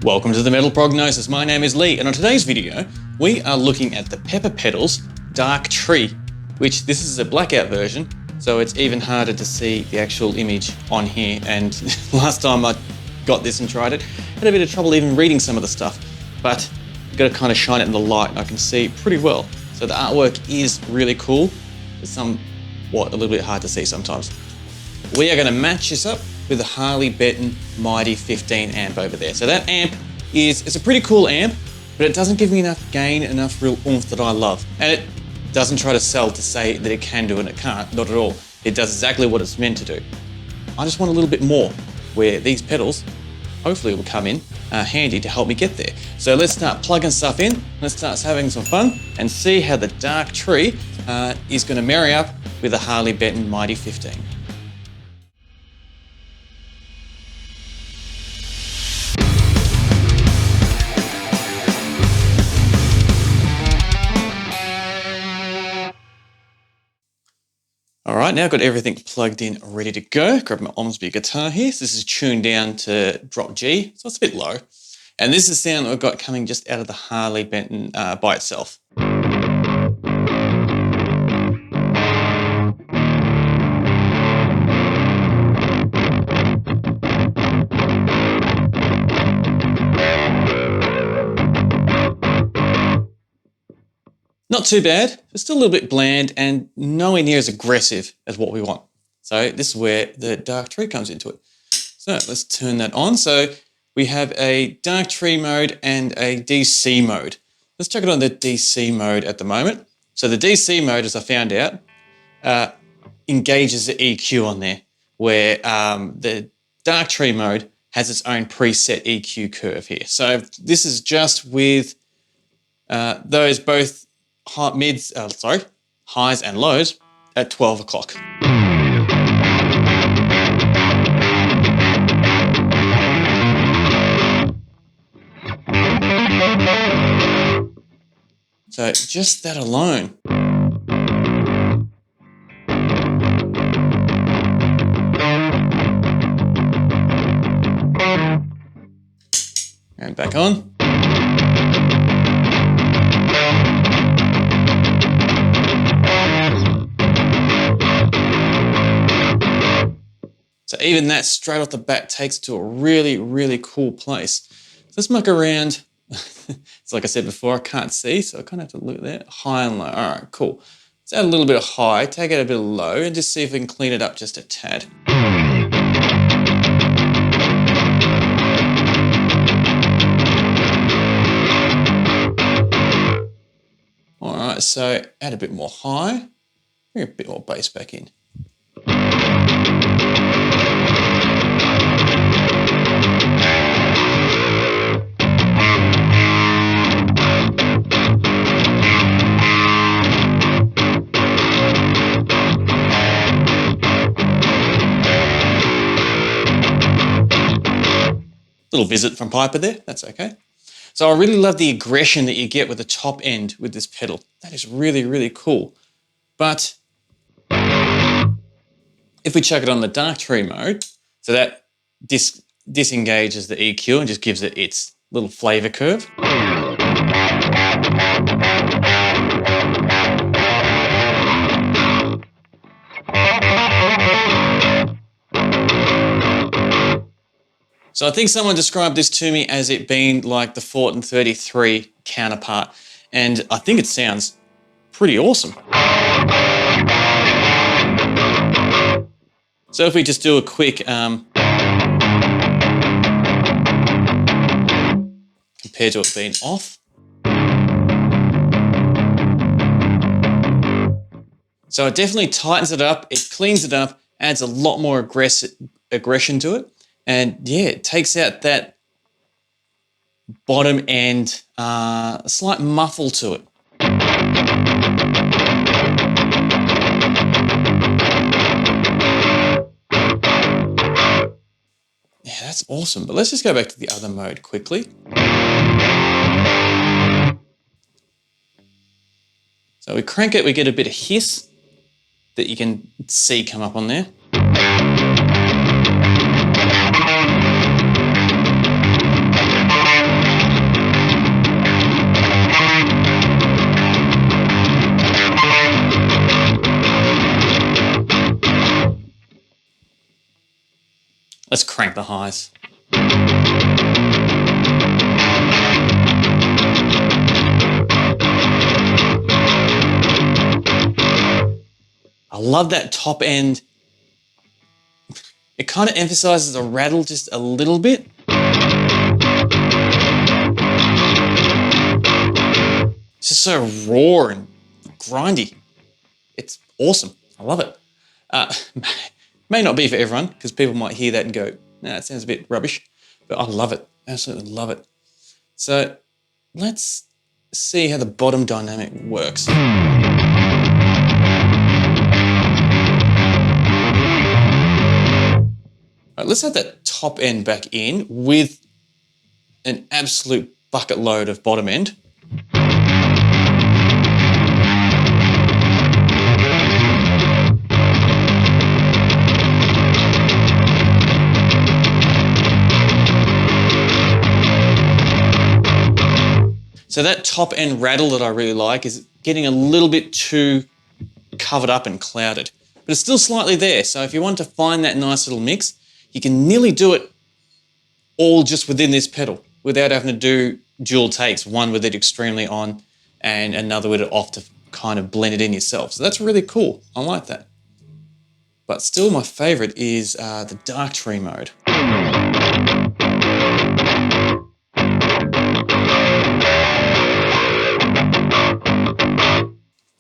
Welcome to the Metal Prognosis. My name is Lee, and on today's video, we are looking at the Pepers Pedals Dirty Tree, which this is a blackout version, so it's even harder to see the actual image on here. And last time I got this and tried it, I had a bit of trouble even reading some of the stuff, but I've got to kind of shine it in the light and I can see pretty well. So the artwork is really cool. It's somewhat a little bit hard to see sometimes. We are going to match this up with the Harley Benton Mighty 15 amp over there. So that amp it's a pretty cool amp, but it doesn't give me enough gain, enough real oomph that I love. And it doesn't try to sell to say that it can do and it can't, not at all. It does exactly what it's meant to do. I just want a little bit more, where these pedals hopefully will come in handy to help me get there. So let's start plugging stuff in, let's start having some fun and see how the Dirty Tree is going to marry up with the Harley Benton Mighty 15. All right, now I've got everything plugged in, ready to go. Grab my Omsby guitar here. So this is tuned down to drop G, so it's a bit low. And this is the sound that I've got coming just out of the Harley Benton by itself. Not too bad, it's still a little bit bland and nowhere near as aggressive as what we want. So this is where the Dirty Tree comes into it. So let's turn that on. So we have a Dirty Tree mode and a DC mode. Let's check it on the DC mode at the moment. So the DC mode, as I found out, engages the EQ on there, where the Dirty Tree mode has its own preset EQ curve here. So this is just with those both highs and lows at 12 o'clock. So just that alone. And back on. So even that straight off the bat takes it to a really, really cool place. So let's muck around. It's like I said before, I can't see, so I kind of have to look there. High and low. All right, cool. Let's add a little bit of high, take out a bit of low, and just see if we can clean it up just a tad. All right, so add a bit more high, bring a bit more bass back in. Little visit from Piper there, that's okay. So I really love the aggression that you get with the top end with this pedal. That is really, really cool. But if we chuck it on the Dirty Tree mode, so that disengages the EQ and just gives it its little flavor curve. So I think someone described this to me as it being like the Fortin 33 counterpart, and I think it sounds pretty awesome. So if we just do a quick compared to it being off. So it definitely tightens it up, it cleans it up, adds a lot more aggression to it. And yeah, it takes out that bottom end, slight muffle to it. Yeah, that's awesome. But let's just go back to the other mode quickly. So we crank it, we get a bit of hiss that you can see come up on there. crank the highs. I love that top end. It kind of emphasizes the rattle just a little bit. It's just so raw and grindy. It's awesome. I love it. May not be for everyone, because people might hear that and go, nah, it sounds a bit rubbish. But I love it. Absolutely love it. So let's see how the bottom dynamic works. Right, let's have that top end back in with an absolute bucket load of bottom end. So that top end rattle that I really like is getting a little bit too covered up and clouded, but it's still slightly there. So if you want to find that nice little mix, you can nearly do it all just within this pedal without having to do dual takes, one with it extremely on and another with it off to kind of blend it in yourself. So that's really cool. I like that. But still my favorite is the dark tree mode.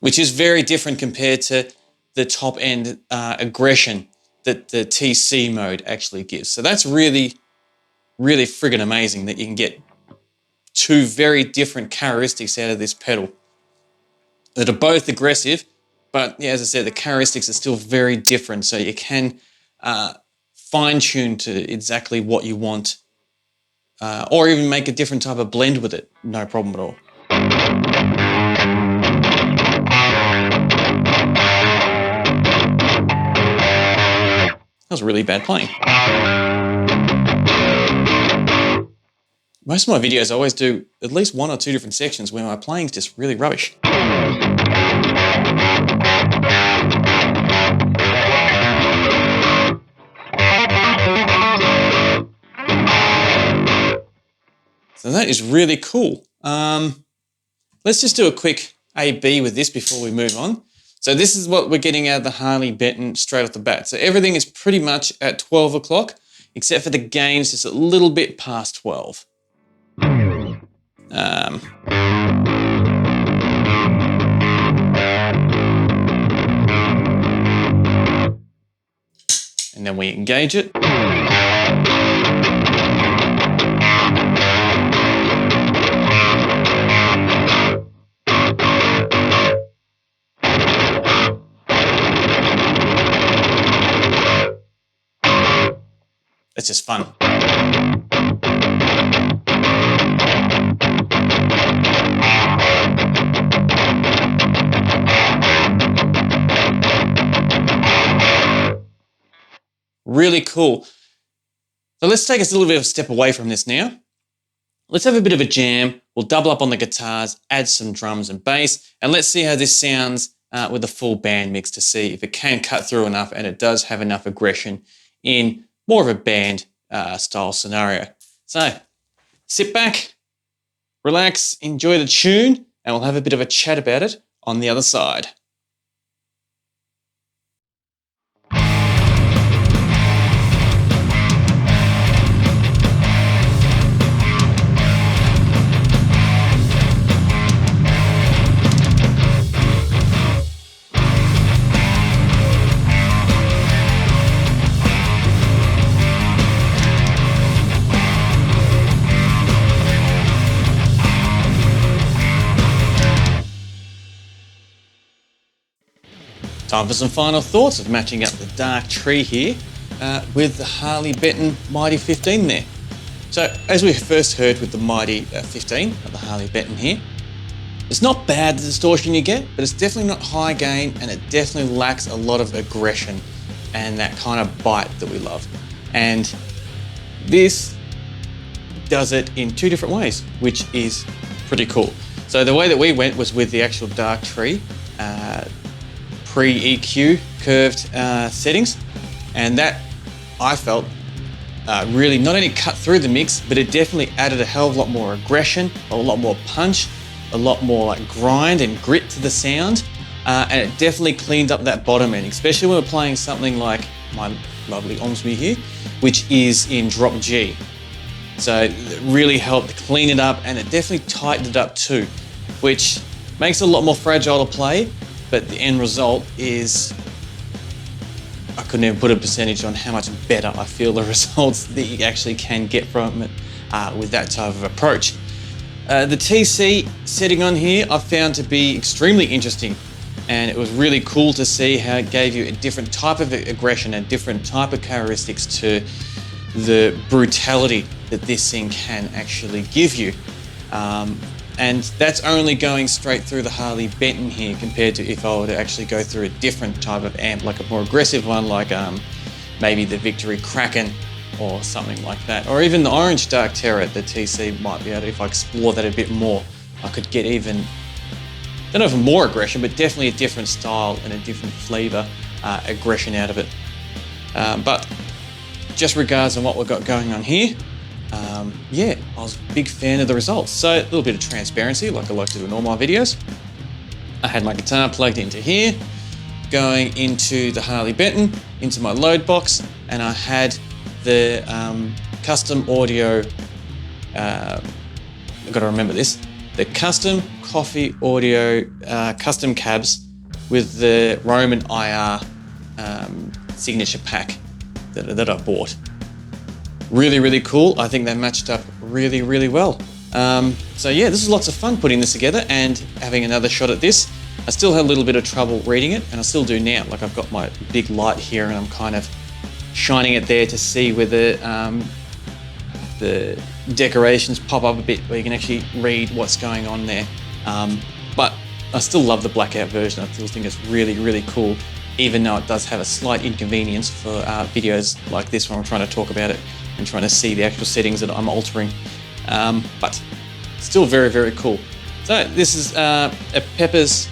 Which is very different compared to the top end aggression that the TC mode actually gives. So that's really, really friggin' amazing that you can get two very different characteristics out of this pedal that are both aggressive, but yeah, as I said, the characteristics are still very different. So you can fine tune to exactly what you want or even make a different type of blend with it. No problem at all. That was really bad playing. Most of my videos I always do at least one or two different sections where my playing's just really rubbish. So that is really cool. Let's just do a quick A-B with this before we move on. So this is what we're getting out of the Harley Benton straight off the bat. So everything is pretty much at 12 o'clock, except for the gains just a little bit past 12. And then we engage it. It's just fun. Really cool. So let's take us a little bit of a step away from this now. Let's have a bit of a jam. We'll double up on the guitars, add some drums and bass, and let's see how this sounds with a full band mix to see if it can cut through enough and it does have enough aggression in more of a band style scenario. So sit back, relax, enjoy the tune, and we'll have a bit of a chat about it on the other side. Time for some final thoughts of matching up the dark tree here with the Harley Benton Mighty 15 there. So as we first heard with the Mighty 15, the Harley Benton here, it's not bad the distortion you get, but it's definitely not high gain and it definitely lacks a lot of aggression and that kind of bite that we love. And this does it in two different ways, which is pretty cool. So the way that we went was with the actual dark tree, pre-EQ curved settings, and that I felt really not only cut through the mix, but it definitely added a hell of a lot more aggression, a lot more punch, a lot more like grind and grit to the sound. And it definitely cleaned up that bottom end, especially when we're playing something like my lovely Ormsby here, which is in drop G. So it really helped clean it up, and it definitely tightened it up too, which makes it a lot more fragile to play, but the end result is, I couldn't even put a percentage on how much better I feel the results that you actually can get from it with that type of approach. The TC setting on here I found to be extremely interesting, and it was really cool to see how it gave you a different type of aggression and different type of characteristics to the brutality that this thing can actually give you. And that's only going straight through the Harley Benton here compared to if I were to actually go through a different type of amp, like a more aggressive one, like maybe the Victory Kraken or something like that. Or even the Orange Dark Terror, the TC might be able to, if I explore that a bit more, I could get even, I don't know if more aggression, but definitely a different style and a different flavor aggression out of it. But just regards on what we've got going on here, yeah, I was a big fan of the results. So a little bit of transparency, like I like to do in all my videos. I had my guitar plugged into here, going into the Harley Benton, into my load box, and I had the custom audio, I've got to remember this, the custom coffee audio custom cabs with the Roman IR signature pack that I bought. Really, really cool. I think they matched up really, really well. So yeah, this is lots of fun putting this together and having another shot at this. I still had a little bit of trouble reading it, and I still do now. Like, I've got my big light here and I'm kind of shining it there to see where the decorations pop up a bit, where you can actually read what's going on there. But I still love the blackout version. I still think it's really, really cool, even though it does have a slight inconvenience for videos like this when I'm trying to talk about it and trying to see the actual settings that I'm altering. But still very, very cool. So this is a Pepers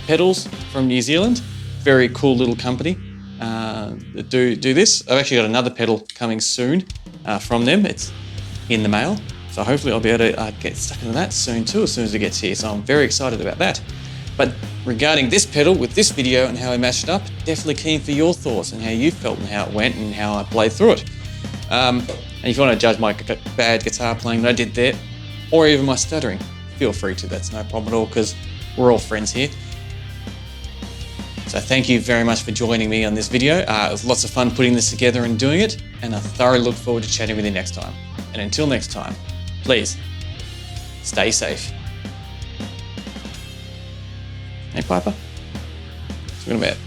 Pedals from New Zealand. Very cool little company that do this. I've actually got another pedal coming soon from them. It's in the mail. So hopefully I'll be able to get stuck into that soon too, as soon as it gets here. So I'm very excited about that. But regarding this pedal with this video and how I mashed it up, definitely keen for your thoughts and how you felt and how it went and how I played through it. And if you want to judge my bad guitar playing that I did there, or even my stuttering, feel free to. That's no problem at all, because we're all friends here. So thank you very much for joining me on this video. It was lots of fun putting this together and doing it, and I thoroughly look forward to chatting with you next time. And until next time, please stay safe. Hey Piper, talking about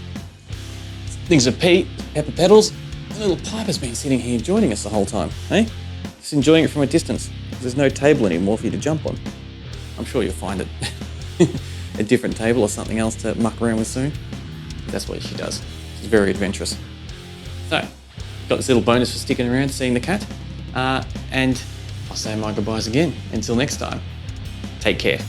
things of Pete, Pepper Pedals. Little Piper's been sitting here joining us the whole time, hey? Just enjoying it from a distance. There's no table anymore for you to jump on. I'm sure you'll find it a different table or something else to muck around with soon. That's what she does. She's very adventurous. So, got this little bonus for sticking around, seeing the cat. And I'll say my goodbyes again. Until next time, take care.